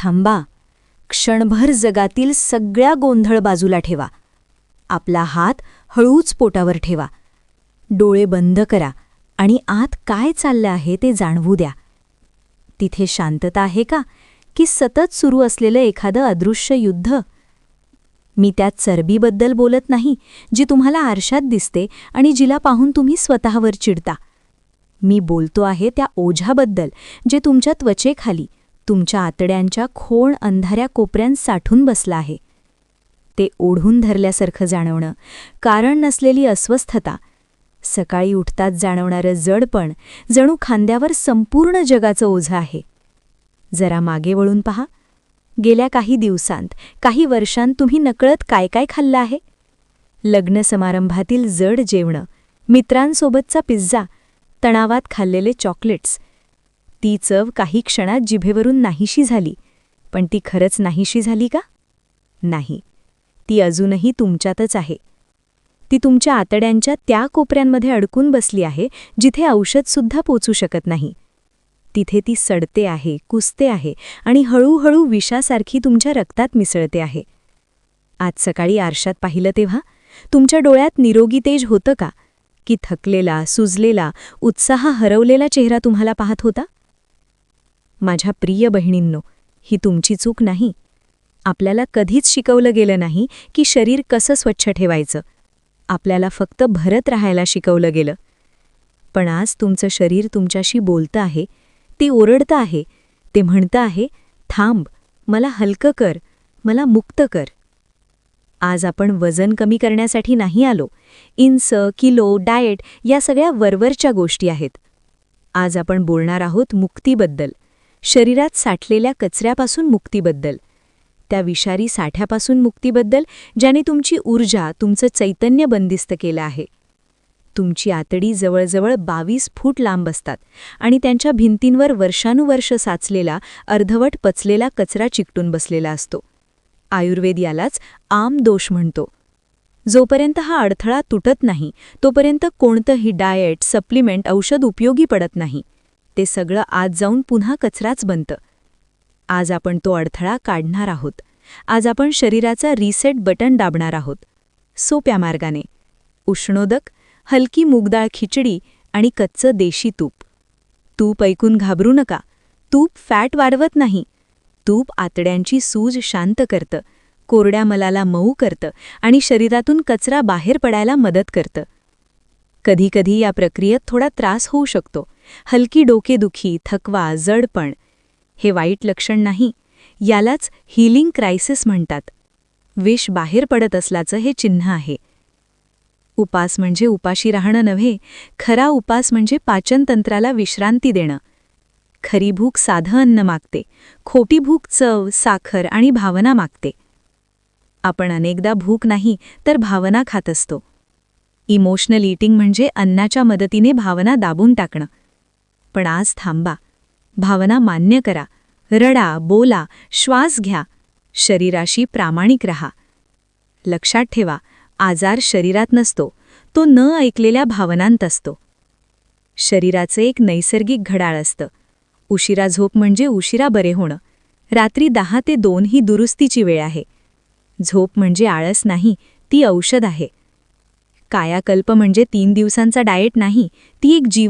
थांबा. क्षणभर जगातील सगळ्या गोंधळ बाजूला ठेवा. आपला हात हळूच पोटावर ठेवा. डोळे बंद करा आणि आत काय चाललं आहे ते जाणवू द्या. तिथे शांतता आहे का, की सतत सुरू असलेलं एखादं अदृश्य युद्ध? मी त्या चरबीबद्दल बोलत नाही, जी तुम्हाला आरशात दिसते आणि जिला पाहून तुम्ही स्वतःवर चिडता. मी बोलतो आहे त्या ओझ्याबद्दल, जे तुमच्या त्वचेखाली, तुमच्या आतड्यांच्या खोल अंधाऱ्या कोपऱ्यांत साठून बसलं आहे. ते ओढून धरल्यासारखं जाणवणं, कारण नसलेली अस्वस्थता, सकाळी उठताच जाणवणारं जडपण, जणू खांद्यावर संपूर्ण जगाचं ओझं आहे. जरा मागे वळून पहा. गेल्या काही दिवसांत, काही वर्षांत तुम्ही नकळत काय काय खाल्लं आहे? लग्न समारंभातील जड जेवणं, मित्रांसोबतचा पिझ्झा, तणावात खाल्लेले चॉकलेट्स. ती चव काही क्षणात जिभेवरून नाहीशी झाली, पण ती खरंच नाहीशी झाली का? नाही. ती अजूनही तुमच्यातच आहे. ती तुमच्या आतड्यांच्या त्या कोपऱ्यांमध्ये अडकून बसली आहे, जिथे औषधसुद्धा पोचू शकत नाही. तिथे ती सडते आहे, कुसते आहे आणि हळूहळू विषासारखी तुमच्या रक्तात मिसळते आहे. आज सकाळी आरशात पाहिलं तेव्हा तुमच्या डोळ्यात निरोगी तेज होतं का, की थकलेला, सुजलेला, उत्साह हरवलेला चेहरा तुम्हाला पाहत होता? माझ्या प्रिय बहिणींनो, ही तुमची चूक नाही. आपल्याला कधीच शिकवलं गेलं नाही की शरीर कसं स्वच्छ ठेवायचं. आपल्याला फक्त भरत राहायला शिकवलं गेलं. पण आज तुमचं शरीर तुमच्याशी बोलतं आहे, ते ओरडतं आहे, ते म्हणतं आहे, थांब, मला हलकं कर, मला मुक्त कर. आज आपण वजन कमी करण्यासाठी नाही आलो. इंच, किलो, डाएट या सगळ्या वरवरच्या गोष्टी आहेत. आज आपण बोलणार आहोत मुक्तीबद्दल, शरीरात साठलेल्या कचऱ्यापासून मुक्तीबद्दल, त्या विषारी साठ्यापासून मुक्तीबद्दल, ज्याने तुमची ऊर्जा, तुमचं चैतन्य बंदिस्त केलं आहे. तुमची आतडी जवळजवळ 22 फूट लांब असतात आणि त्यांच्या भिंतींवर वर्षानुवर्ष साचलेला, अर्धवट पचलेला कचरा चिकटून बसलेला असतो. आयुर्वेद यालाच आम दोष म्हणतो. जोपर्यंत हा अडथळा तुटत नाही, तोपर्यंत कोणतंही डाएट, सप्लिमेंट, औषध उपयोगी पडत नाही. ते सगळं आत जाऊन पुन्हा कचराच बनतं. आज आपण तो अडथळा काढणार आहोत. आज आपण शरीराचा रिसेट बटन दाबणार आहोत. सोप्या मार्गाने. उष्णोदक, हलकी मूगडाळ खिचडी आणि कच्चं देशी तूप. तूप ऐकून घाबरू नका. तूप फॅट वाढवत नाही. तूप आतड्यांची सूज शांत करतं, कोरड्या मलाला मऊ करतं आणि शरीरातून कचरा बाहेर पडायला मदत करतं. कधीकधी या प्रक्रियेत थोडा त्रास होऊ शकतो. हलकी डोकेदुखी, थकवा, जडपण. हे वाईट लक्षण नाही. यालाच हीलिंग क्रायसिस म्हणतात. विष बाहेर पडत असल्याचं हे चिन्ह आहे. उपास म्हणजे उपाशी राहणं नव्हे. खरा उपास म्हणजे पाचनतंत्राला विश्रांती देणं. खरी भूक साधं अन्न मागते. खोटी भूक चव, साखर आणि भावना मागते. आपण अनेकदा भूक नाही तर भावना खात असतो. इमोशनल ईटिंग म्हणजे अन्नाच्या मदतीने भावना दाबून टाकणं. पण आज थांबा. भावना मान्य करा. रडा, बोला, श्वास घ्या. शरीराशी प्रामाणिक रहा. लक्षात ठेवा, आजार शरीरात नसतो, तो न ऐकलेल्या भावनांत असतो. शरीराचं एक नैसर्गिक घड्याळ असतं. उशिरा झोप म्हणजे उशिरा बरे होणं. रात्री 10 ते 2 ही दुरुस्तीची वेळ आहे. झोप म्हणजे आळस नाही, ती औषध आहे. कायाकल्प म्हणजे 3 दिवसांचा डाएट नाही, ती एक जीवन